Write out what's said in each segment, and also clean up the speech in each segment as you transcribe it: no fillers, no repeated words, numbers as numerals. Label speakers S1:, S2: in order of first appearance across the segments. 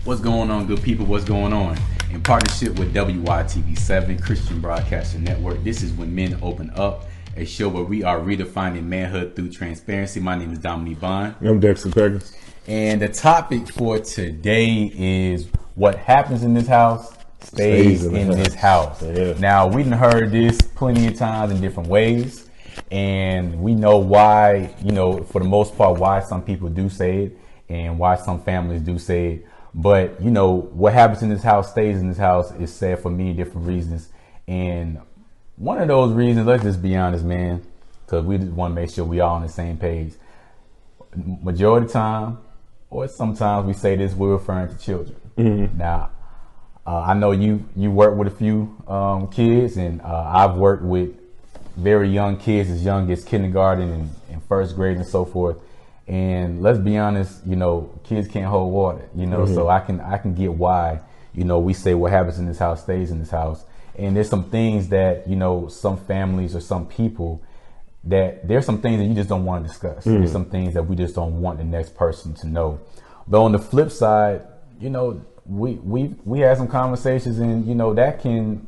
S1: What's going on, good people? What's going on? In partnership with WYTV7 Christian Broadcaster Network, this is When Men Open Up, a show where we are redefining manhood through transparency. My name is Dominique Bond.
S2: I'm Dexter Peggins.
S1: And the topic for today is what happens in this house stays in this house.
S2: Yeah.
S1: Now, we've heard this plenty of times in different ways, and we know why, for the most part, why some people do say it and why some families do say it. But, what happens in this house stays in this house is said for many different reasons. And one of those reasons, let's just be honest, man, because we just want to make sure we all on the same page. Majority of the time, or sometimes we say this, we're referring to children. Mm-hmm. Now, I know you work with a few kids, and I've worked with very young kids, as young as kindergarten and first grade and so forth. And let's be honest, kids can't hold water, mm-hmm. So I can get why, we say what happens in this house stays in this house. And there's some things that, some families or some people that there's some things that you just don't want to discuss. Mm-hmm. There's some things that we just don't want the next person to know. But on the flip side, we had some conversations and, that can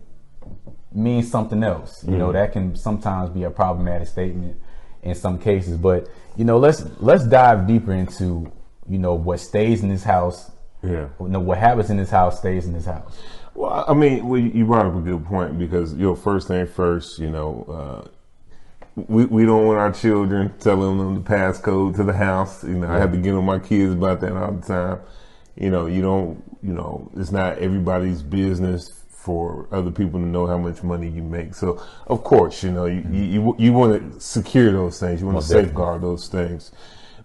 S1: mean something else.
S2: Mm-hmm.
S1: That can sometimes be a problematic statement in some cases. But, let's dive deeper into, what stays in this house.
S2: Yeah.
S1: What happens in this house stays in this house.
S2: Well, I mean, you brought up a good point because, first thing first, we don't want our children telling them the passcode to the house. I have to get on my kids about that all the time. It's not everybody's business for other people to know how much money you make. So, of course, you want to secure those things. You want to safeguard those things.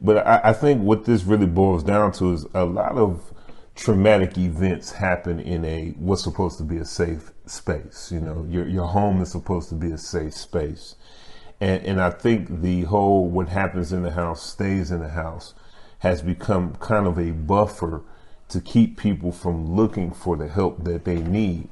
S2: But I think what this really boils down to is a lot of traumatic events happen in what's supposed to be a safe space. Your home is supposed to be a safe space. And I think the whole what happens in the house stays in the house has become kind of a buffer to keep people from looking for the help that they need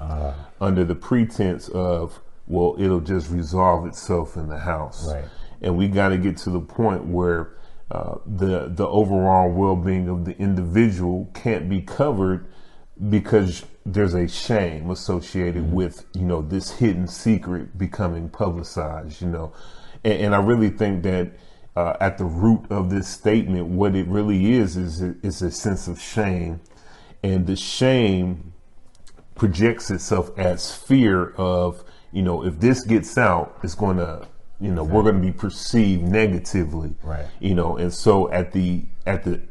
S2: under the pretense of, well, it'll just resolve itself in the house.
S1: Right.
S2: And we got to get to the point where the overall well-being of the individual can't be covered because there's a shame associated mm-hmm. with, this hidden secret becoming publicized, And I really think that at the root of this statement, what it really is a sense of shame. And the shame projects itself as fear of, if this gets out, it's going to, exactly. We're going to be perceived negatively,
S1: right?
S2: And so at the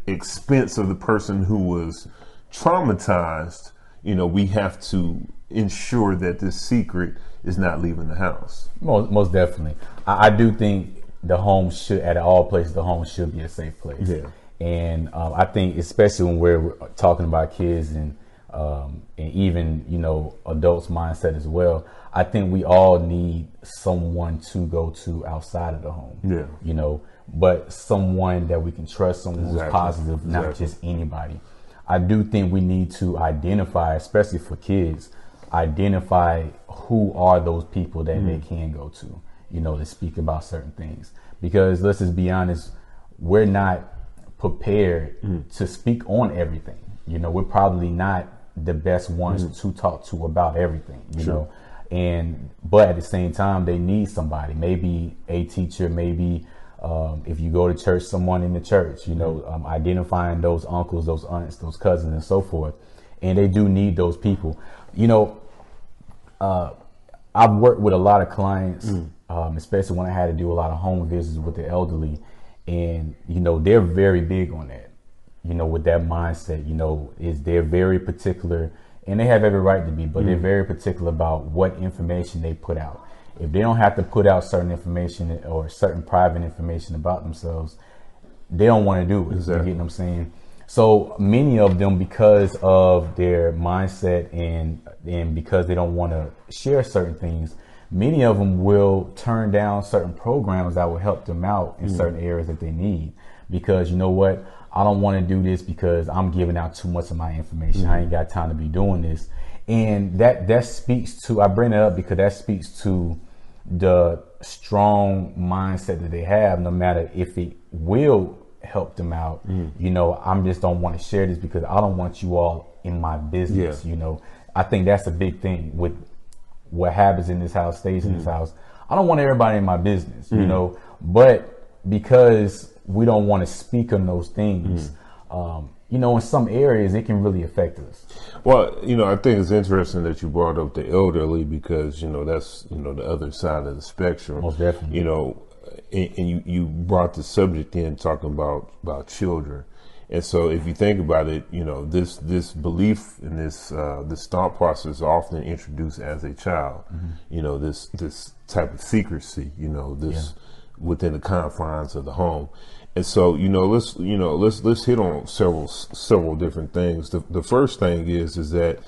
S2: expense of the person who was traumatized, we have to ensure that this secret is not leaving the house.
S1: Most definitely. I do think the home should, at all places, the home should be a safe place.
S2: Yeah.
S1: And I think especially when we're talking about kids and even, adults' mindset as well, I think we all need someone to go to outside of the home.
S2: Yeah.
S1: But someone that we can trust, someone
S2: exactly.
S1: who's positive, not
S2: exactly.
S1: just anybody. I do think we need to identify, especially for kids, identify who are those people that mm-hmm. they can go to, to speak about certain things. Because let's just be honest, we're not prepared
S2: mm-hmm.
S1: to speak on everything. We're probably not the best ones mm-hmm. to talk to about everything,
S2: sure.
S1: But at the same time, they need somebody, maybe a teacher, maybe if you go to church, someone in the church, identifying those uncles, those aunts, those cousins and so forth. And they do need those people. I've worked with a lot of clients, especially when I had to do a lot of home visits with the elderly. And, they're very big on that, with that mindset, they're very particular, and they have every right to be, but they're very particular about what information they put out. If they don't have to put out certain information or certain private information about themselves, they don't want to do it.
S2: Exactly.
S1: You get what I'm saying? So many of them, because of their mindset and because they don't want to share certain things, many of them will turn down certain programs that will help them out in certain areas that they need. Because I don't want to do this because I'm giving out too much of my information. I ain't got time to be doing this. And that speaks to, I bring it up because that speaks to the strong mindset that they have, no matter if it will help them out. You know, I'm just don't want to share this because I don't want you all in my business. You know, I think that's a big thing with what happens in this house stays in this house. I don't want everybody in my business, you know, but because we don't want to speak on those things, you know, in some areas it can really affect us.
S2: Well, you know, I think it's interesting that you brought up the elderly because, you know, that's, you know, the other side of the spectrum.
S1: Most definitely.
S2: You know, and you brought the subject in talking about children. And so if you think about it, you know, this belief and this thought process is often introduced as a child. You know, this type of secrecy, you know, this within the confines of the home. And so, you know, let's hit on several different things. The first thing is that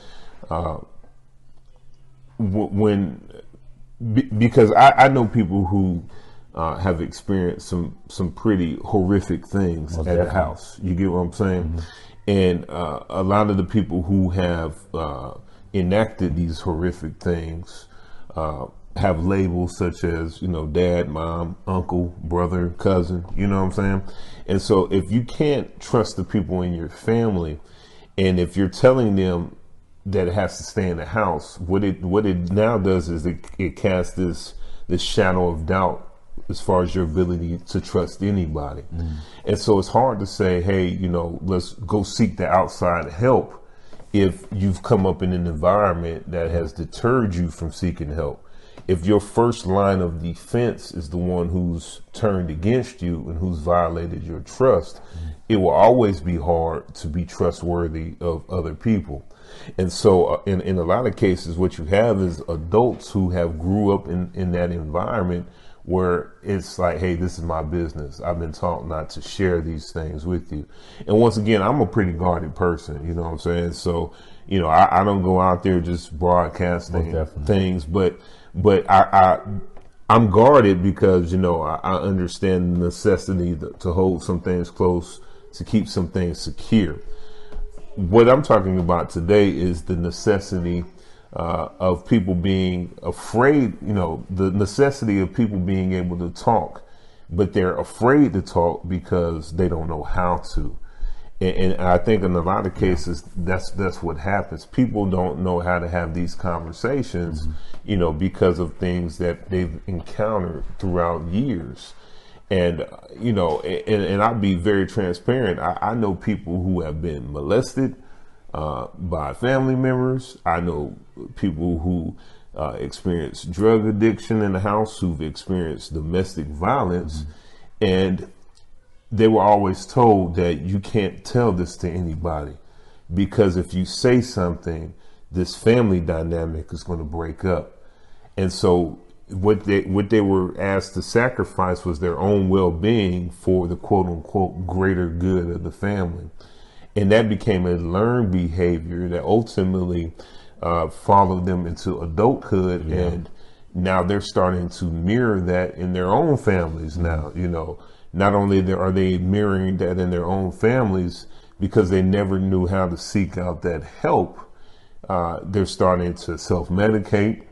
S2: because I know people who have experienced some pretty horrific things at the house. You get what I'm saying? And a lot of the people who have enacted these horrific things have labels such as, you know, dad, mom, uncle, brother, cousin, you know what I'm saying? And so if you can't trust the people in your family, and if you're telling them that it has to stay in the house, what it now does is it casts this shadow of doubt as far as your ability to trust anybody. And so it's hard to say, hey, you know, let's go seek the outside help if you've come up in an environment that has deterred you from seeking help. If your first line of defense is the one who's turned against you and who's violated your trust, it will always be hard to be trustworthy of other people. And so in a lot of cases, what you have is adults who have grew up in that environment where it's like, hey, this is my business. I've been taught not to share these things with you. And once again, I'm a pretty guarded person, you know what I'm saying? So, you know, I don't go out there just broadcasting things, but I'm guarded because, you know, I understand the necessity to hold some things close, to keep some things secure. What I'm talking about today is the necessity of people being afraid, you know, the necessity of people being able to talk, but they're afraid to talk because they don't know how to. And I think in a lot of cases, that's what happens. People don't know how to have these conversations, you know, because of things that they've encountered throughout years. And, you know, and I'll be very transparent. I know people who have been molested by family members. I know people who experience drug addiction in the house, who've experienced domestic violence. And they were always told that you can't tell this to anybody because if you say something, this family dynamic is going to break up. And so what they were asked to sacrifice was their own well-being for the quote unquote greater good of the family. And that became a learned behavior that ultimately followed them into adulthood. And now they're starting to mirror that in their own families now, you know. Not only are they mirroring that in their own families because they never knew how to seek out that help, they're starting to self-medicate.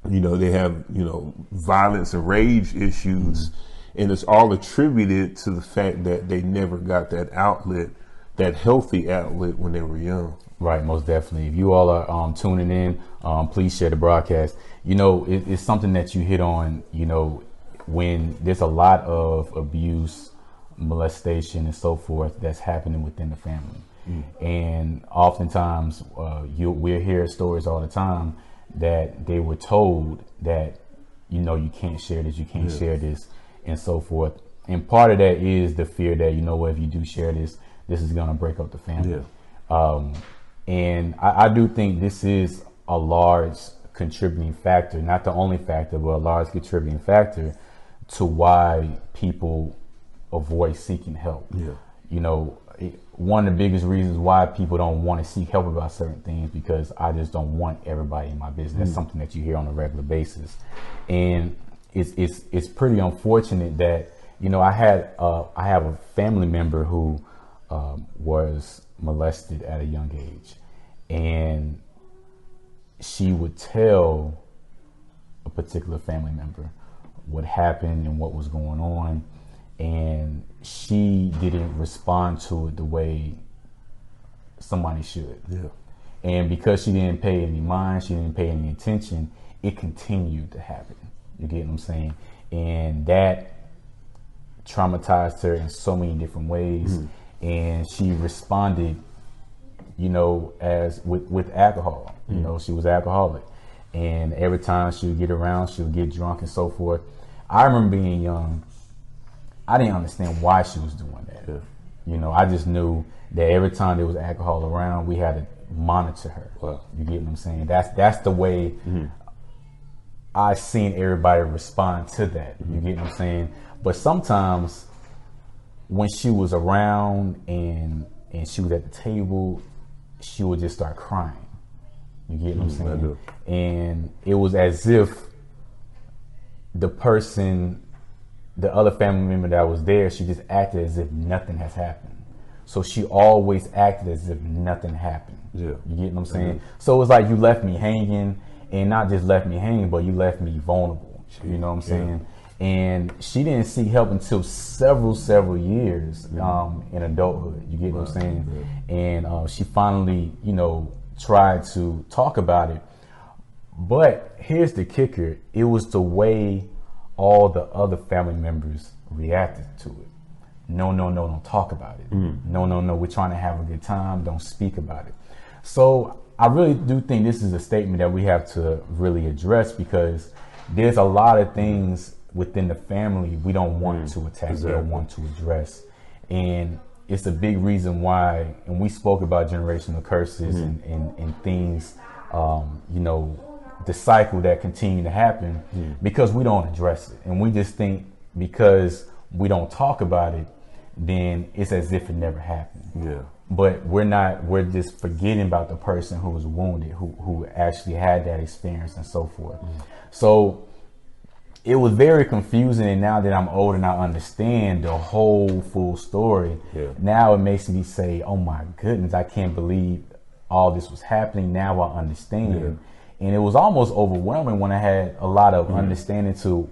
S2: You know, they have, you know, violence and rage issues, and it's all attributed to the fact that they never got that outlet, that healthy outlet when they were young.
S1: Right, most definitely. If you all are tuning in, please share the broadcast. You know, it's something that you hit on, you know, when there's a lot of abuse, molestation, and so forth that's happening within the family. And oftentimes we'll hear stories all the time that they were told that, you know, you can't share this, you can't share this, and so forth. And part of that is the fear that, you know what, if you do share this, this is going to break up the family. And I do think this is a large contributing factor, not the only factor, but a large contributing factor to why people avoid seeking help. You know, one of the biggest reasons why people don't want to seek help about certain things because I just don't want everybody in my business. That's something that you hear on a regular basis, and it's pretty unfortunate that, you know, I have a family member who was molested at a young age, and she would tell a particular family member what happened and what was going on. and she didn't respond to it the way somebody should.
S2: Yeah.
S1: And because she didn't pay any mind, she didn't pay any attention, it continued to happen. You get what I'm saying? And that traumatized her in so many different ways. And she responded, you know, as with alcohol. You know, she was alcoholic. And every time she would get around, she would get drunk and so forth. I remember being young, I didn't understand why she was doing that.
S2: Yeah.
S1: You know, I just knew that every time there was alcohol around, we had to monitor her.
S2: Wow.
S1: You get what I'm saying? That's the way I seen everybody respond to that. You get what I'm saying? But sometimes when she was around and she was at the table, she would just start crying. You get what I'm saying?
S2: I do.
S1: And it was as if the person, the other family member that was there, she just acted as if nothing has happened. So she always acted as if nothing happened.
S2: Yeah.
S1: You get what I'm saying? So it was like you left me hanging, and not just left me hanging, but you left me vulnerable. You know what I'm saying? And she didn't seek help until several years in adulthood. You get what I'm saying? And she finally, you know, tried to talk about it. But here's the kicker. It was the way all the other family members reacted to it. No, don't talk about it. No, we're trying to have a good time. Don't speak about it. So I really do think this is a statement that we have to really address, because there's a lot of things within the family we don't want to attack, we don't want to address. And it's a big reason why, and we spoke about generational curses and things, you know, the cycle that continue to happen because we don't address it. And we just think because we don't talk about it, then it's as if it never happened.
S2: Yeah.
S1: But we're just forgetting about the person who was wounded, who actually had that experience and so forth. So it was very confusing, and now that I'm older and I understand the whole full story, now it makes me say, oh my goodness, I can't believe all this was happening. Now I understand. And it was almost overwhelming when I had a lot of understanding to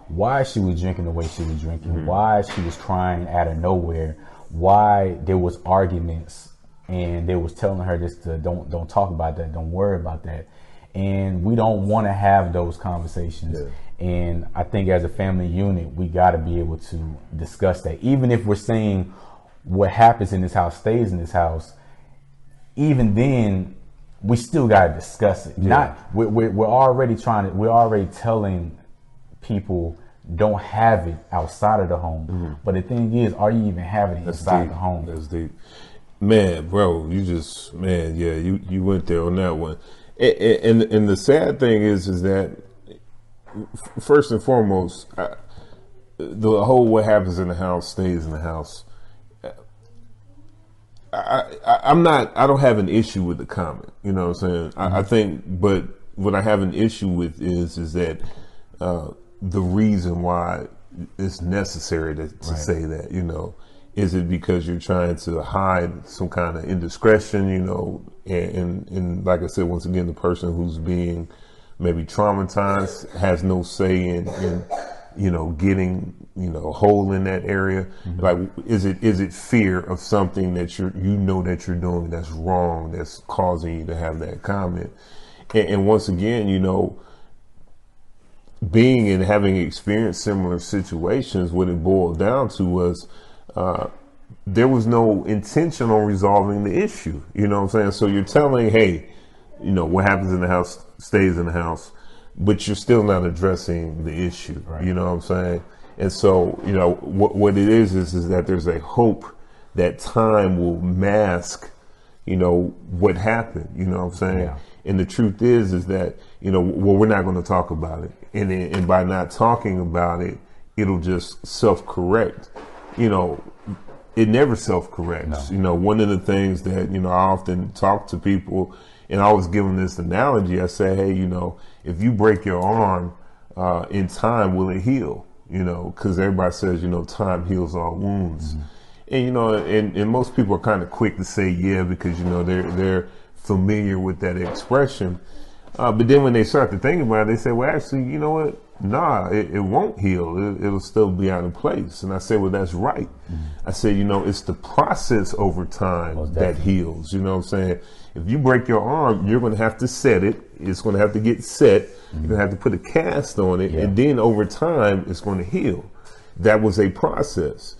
S1: why she was drinking the way she was drinking, why she was crying out of nowhere, why there was arguments, and they was telling her just to don't talk about that, don't worry about that. And we don't want to have those conversations. And I think as a family unit, we got to be able to discuss that. Even if we're saying what happens in this house stays in this house, even then we still got to discuss it. We're already telling people don't have it outside of the home. But the thing is, are you even having it inside the home?
S2: That's deep. Man, bro, you went there on that one. And the sad thing is that first and foremost, the whole what happens in the house stays in the house. I don't have an issue with the comment, you know what I'm saying? I think, but what I have an issue with is that the reason why it's necessary to say that, you know, is it because you're trying to hide some kind of indiscretion, you know, and like I said, once again, the person who's being maybe traumatized has no say in you know, getting, you know, whole in that area. Like, is it fear of something that that you're doing that's wrong, that's causing you to have that comment? And once again, you know, being and having experienced similar situations, what it boiled down to was there was no intention on resolving the issue. You know what I'm saying? So you're telling, hey, you know, what happens in the house stays in the house, but you're still not addressing the issue. You know what I'm saying? And so, you know, what it is that there's a hope that time will mask, you know, what happened. You know what I'm saying? And the truth is that, you know, well, we're not going to talk about it. And by not talking about it, it'll just self-correct. You know, it never self-corrects. You know, one of the things that, you know, I often talk to people, and I always give them this analogy. I say, hey, you know, if you break your arm in time, will it heal? You know, because everybody says, you know, time heals all wounds. And, you know, and most people are kind of quick to say, yeah, because, you know, they're familiar with that expression. But then when they start to think about it, they say, well, actually, you know what? Nah, it won't heal. It'll still be out of place. And I said, well, that's right. I said, you know, it's the process over time that heals. You know what I'm saying? If you break your arm, you're going to have to set it. It's going to have to get set. You're going to have to put a cast on it. And then over time, it's going to heal. That was a process.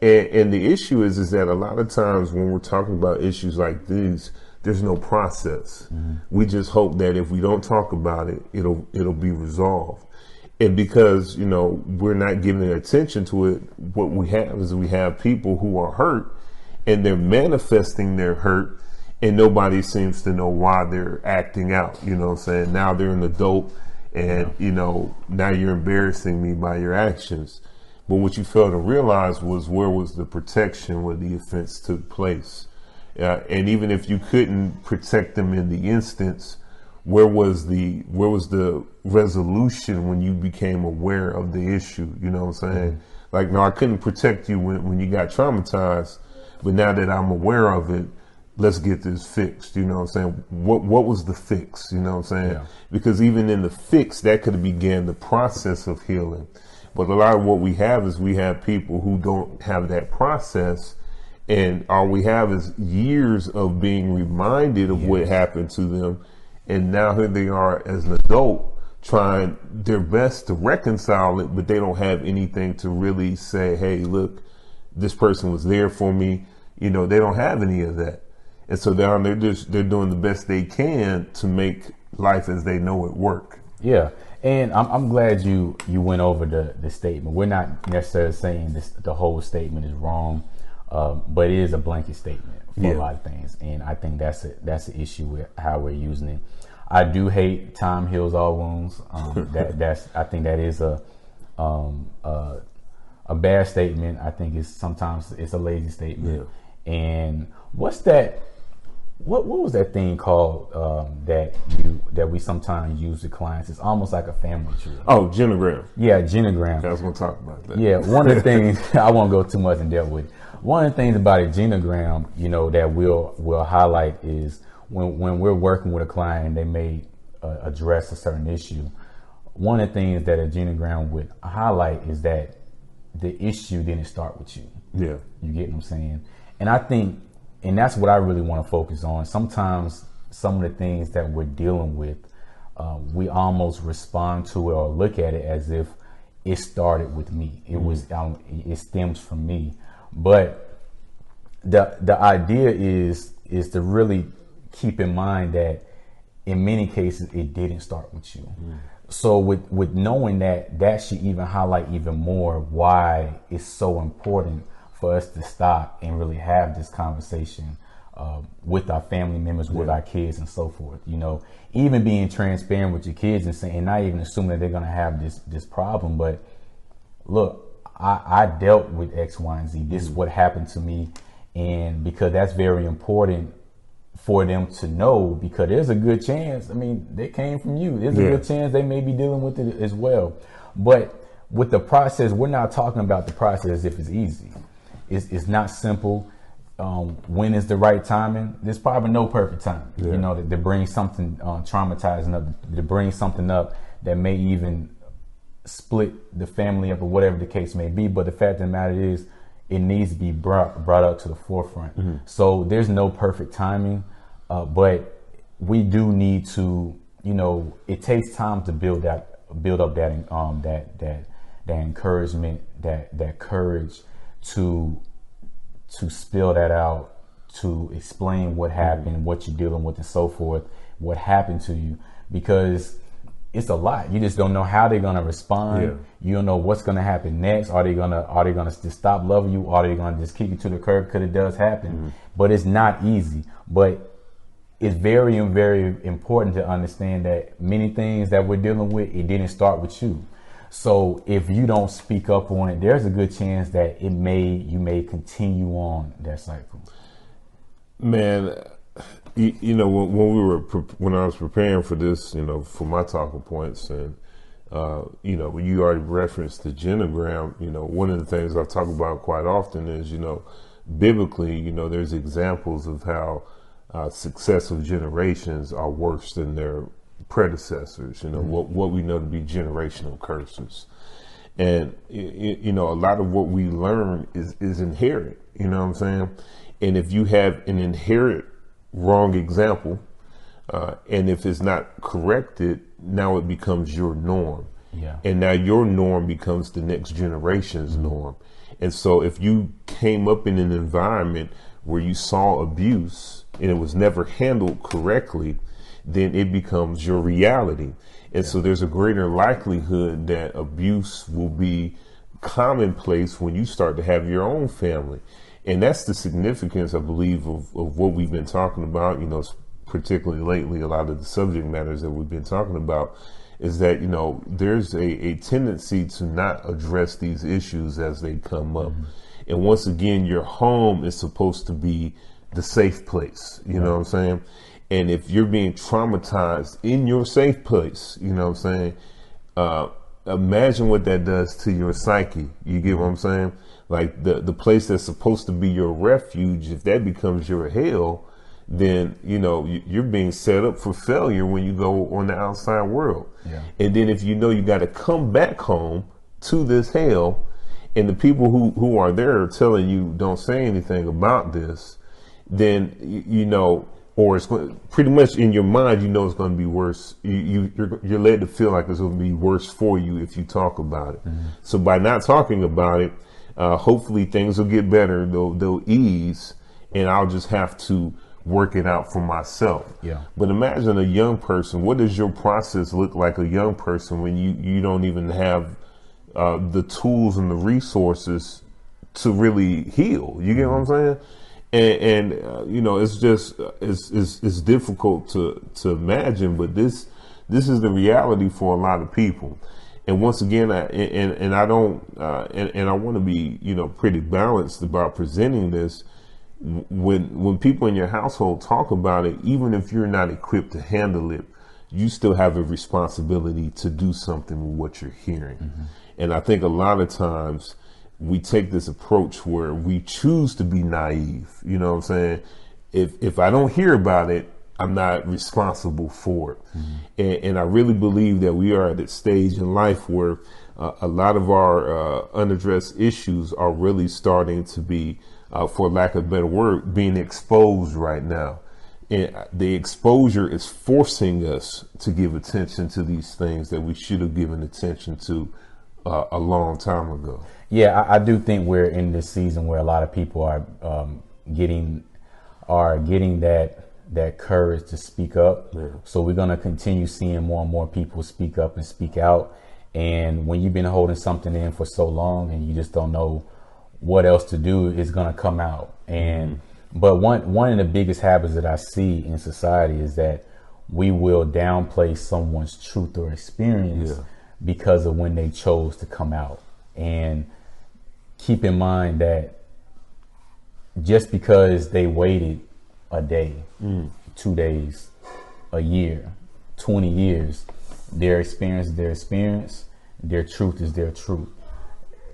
S2: And the issue is that a lot of times when we're talking about issues like these, there's no process. We just hope that if we don't talk about it, it'll be resolved. And because, you know, we're not giving attention to it, what we have is we have people who are hurt and they're manifesting their hurt and nobody seems to know why they're acting out. You know what I'm saying? Now they're an adult and, you know, now you're embarrassing me by your actions. But what you failed to realize was where was the protection where the offense took place. And even if you couldn't protect them in the instance, where was the resolution when you became aware of the issue? You know what I'm saying? Like, no, I couldn't protect you when you got traumatized, but now that I'm aware of it, let's get this fixed. You know what I'm saying? What was the fix? You know what I'm saying? Yeah. Because even in the fix, that could have began the process of healing. But a lot of what we have is we have people who don't have that process. And all we have is years of being reminded of what happened to them. And now here they are as an adult trying their best to reconcile it, but they don't have anything to really say, hey, look, this person was there for me. You know, they don't have any of that. And so they're doing the best they can to make life as they know it work.
S1: Yeah. And I'm glad you went over the statement. We're not necessarily saying the whole statement is wrong, but it is a blanket statement for a lot of things. And I think that's the issue with how we're using it. I do hate time heals all wounds. I think that is a bad statement. I think sometimes it's a lazy statement. Yeah. And what's that? What was that thing called that we sometimes use with clients? It's almost like a family tree.
S2: Oh, genogram.
S1: Yeah, genogram.
S2: I was going to talk about that.
S1: Yeah, one of the things I won't go too much in depth with. One of the things about a genogram, you know, that we'll highlight is when we're working with a client and they may address a certain issue. One of the things that a genogram would highlight is that the issue didn't start with you.
S2: Yeah,
S1: you get what I'm saying? And I think. And that's what I really want to focus on. Sometimes some of the things that we're dealing with, we almost respond to it or look at it as if it started with me. It was, it stems from me. But the idea is to really keep in mind that in many cases it didn't start with you. So with knowing that should even highlight even more why it's so important for us to stop and really have this conversation with our family members, with our kids and so forth. You know, even being transparent with your kids and saying, not even assuming that they're going to have this problem, but look, I dealt with X, Y, and Z. This is what happened to me. And because that's very important for them to know, because there's a good chance, I mean, they came from you. There's a good chance they may be dealing with it as well. But with the process, we're not talking about the process as if it's easy. It's not simple. When is the right timing? There's probably no perfect time, you know, to bring something traumatizing up, to bring something up that may even split the family up or whatever the case may be. But the fact of the matter is, it needs to be brought up to the forefront. So there's no perfect timing, but we do need to, you know, it takes time to build up that encouragement, that courage to spill that out, to explain what happened, what you're dealing with and so forth, what happened to you, because it's a lot. You just don't know how they're going to respond. You don't know what's going to happen next. Are they going to just stop loving you? Are they going to just kick you to the curb? Because it does happen, but it's not easy. But it's very, very important to understand that many things that we're dealing with, it didn't start with you. So if you don't speak up on it, there's a good chance that you may continue on that cycle.
S2: Man, you know, when I was preparing for this, you know, for my talking points, and you know, you already referenced the genogram. You know, one of the things I talk about quite often is, you know, biblically, you know, there's examples of how successive generations are worse than predecessors, what we know to be generational curses. And, a lot of what we learn is inherent, you know what I'm saying? And if you have an inherent wrong example, and if it's not corrected, now it becomes your norm.
S1: Yeah.
S2: And now your norm becomes the next generation's norm. And so if you came up in an environment where you saw abuse and it was never handled correctly, then it becomes your reality. And so there's a greater likelihood that abuse will be commonplace when you start to have your own family. And that's the significance, I believe, of what we've been talking about, particularly lately, a lot of the subject matters that we've been talking about is that, there's a tendency to not address these issues as they come up. And once again, your home is supposed to be the safe place, you know what I'm saying? And if you're being traumatized in your safe place, you know what I'm saying? Imagine what that does to your psyche. You get what I'm saying? Like the place that's supposed to be your refuge, if that becomes your hell, then, you're being set up for failure when you go on the outside world.
S1: Yeah.
S2: And then if you got to come back home to this hell, and the people who are there are telling you don't say anything about this, then, or it's going, pretty much in your mind, it's going to be worse. You're led to feel like it's going to be worse for you if you talk about it. Mm-hmm. So by not talking about it, hopefully things will get better. They'll ease, and I'll just have to work it out for myself.
S1: Yeah.
S2: But imagine a young person. What does your process look like a young person when you don't even have the tools and the resources to really heal? You get what I'm saying? And it's just it's difficult to imagine, but this is the reality for a lot of people. And once again, I want to be pretty balanced about presenting this. When people in your household talk about it, even if you're not equipped to handle it, you still have a responsibility to do something with what you're hearing. Mm-hmm. And I think a lot of times we take this approach where we choose to be naive. You know what I'm saying? If I don't hear about it, I'm not responsible for it. Mm-hmm. And I really believe that we are at a stage in life where a lot of our unaddressed issues are really starting to be, for lack of a better word, being exposed right now. And the exposure is forcing us to give attention to these things that we should have given attention to a long time ago.
S1: Yeah, I do think we're in this season where a lot of people are getting that courage to speak up. Yeah. So we're going to continue seeing more and more people speak up and speak out. And when you've been holding something in for so long and you just don't know what else to do, it's going to come out. And but one of the biggest habits that I see in society is that we will downplay someone's truth or experience because of when they chose to come out. And keep in mind that just because they waited a day, 2 days, a year, 20 years, their experience is their experience, their truth is their truth.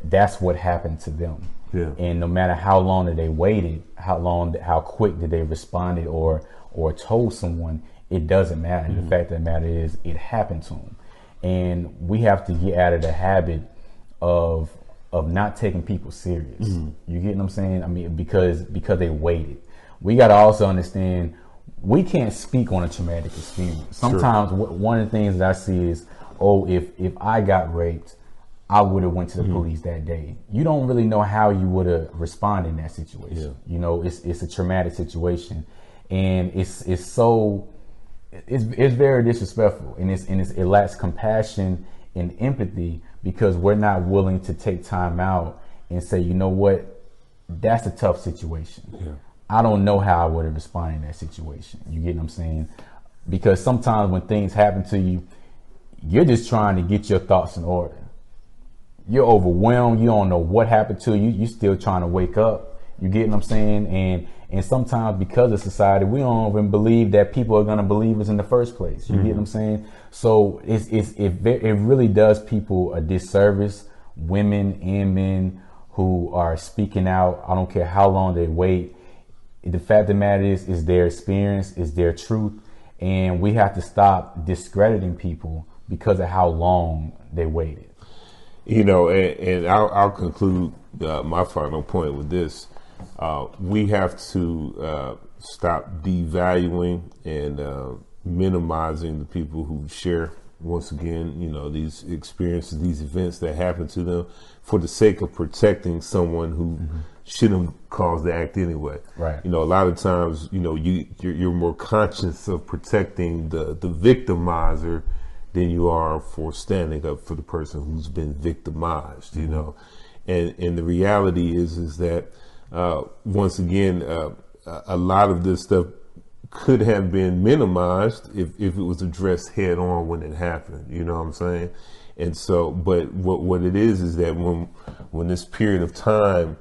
S1: That's what happened to them. Yeah. And no matter how long that they waited, how quick did they responded or told someone, it doesn't matter. Mm-hmm. The fact of the matter is it happened to them. And we have to get out of the habit of not taking people serious. Mm-hmm. You get what I'm saying? I mean, because they waited. We got to also understand we can't speak on a traumatic experience. Sometimes one of the things that I see is, if I got raped, I would have went to the police that day. You don't really know how you would have responded in that situation. Yeah. It's a traumatic situation, and it's very disrespectful, and it lacks compassion and empathy because we're not willing to take time out and say, you know what, that's a tough situation. Yeah. I don't know how I would have responded in that situation. You get what I'm saying? Because sometimes when things happen to you, you're just trying to get your thoughts in order. You're overwhelmed. You don't know what happened to you. You're still trying to wake up. You get what I'm saying? And sometimes because of society, we don't even believe that people are going to believe us in the first place. You get what I'm saying? So it really does people a disservice, women and men who are speaking out. I don't care how long they wait. The fact of the matter is their experience, is their truth. and we have to stop discrediting people because of how long they waited.
S2: You know, and I'll conclude my final point with this. We have to stop devaluing and minimizing the people who share, once again, you know, these experiences, these events that happen to them for the sake of protecting someone who shouldn't have caused the act anyway.
S1: Right.
S2: You know, a lot of times, you know, you're more conscious of protecting the victimizer than you are for standing up for the person who's been victimized, you know. And the reality is that, once again, a lot of this stuff could have been minimized if it was addressed head on when it happened, you know what I'm saying? And so, but what it is that when this period of time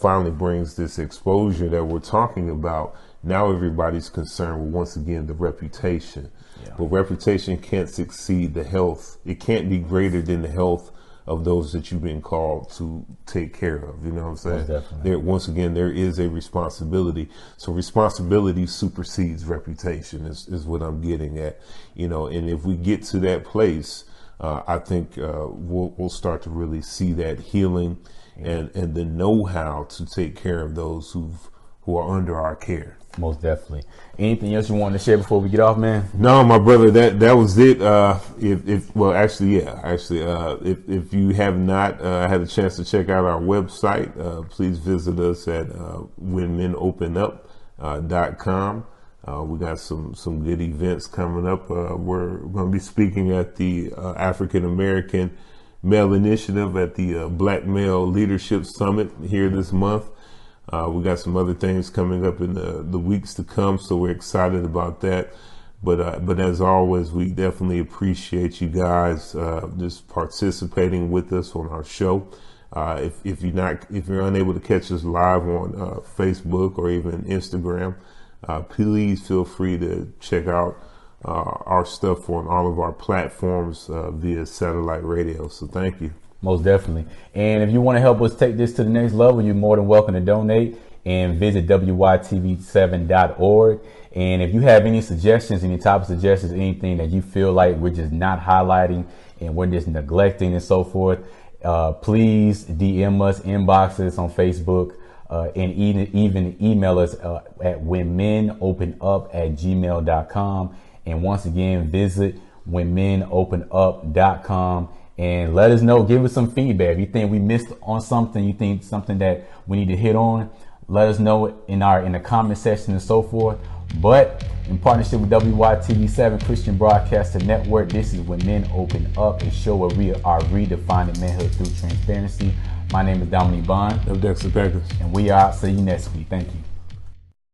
S2: finally brings this exposure that we're talking about, now everybody's concerned with, once again, the reputation. Yeah. But reputation can't succeed the health. It can't be greater than the health of those that you've been called to take care of. You know what I'm saying? There, once again, there is a responsibility. So responsibility supersedes reputation is what I'm getting at. You know, and if we get to that place, I think we'll start to really see that healing and the know-how to take care of those who are under our care.
S1: Most definitely. Anything else you want to share before we get off, man?
S2: No, my brother, that was it. If you have not had a chance to check out our website, please visit us at whenmenopenup.com. We got some good events coming up. We're going to be speaking at the African American Male Initiative at the Black Male Leadership Summit here this month. We got some other things coming up in the weeks to come, so we're excited about that. But as always, we definitely appreciate you guys just participating with us on our show. If you're unable to catch us live on Facebook or even Instagram, please feel free to check out our stuff on all of our platforms via satellite radio. So thank you.
S1: Most definitely. And if you want to help us take this to the next level, you're more than welcome to donate and visit wytv7.org. And if you have any suggestions, any topic suggestions, anything that you feel like we're just not highlighting and we're just neglecting and so forth, please DM us, inbox us on Facebook, and even email us at whenmenopenup@gmail.com. And once again, visit whenmenopenup.com. And let us know, give us some feedback. If you think we missed on something, you think something that we need to hit on, let us know in the comment section and so forth. But in partnership with WYTV7 Christian Broadcaster Network, this is When Men Open Up, a show where we are redefining manhood through transparency. My name is Dominique Bond.
S2: I'm Dexter Peckers.
S1: And we are out. See you next week. Thank you.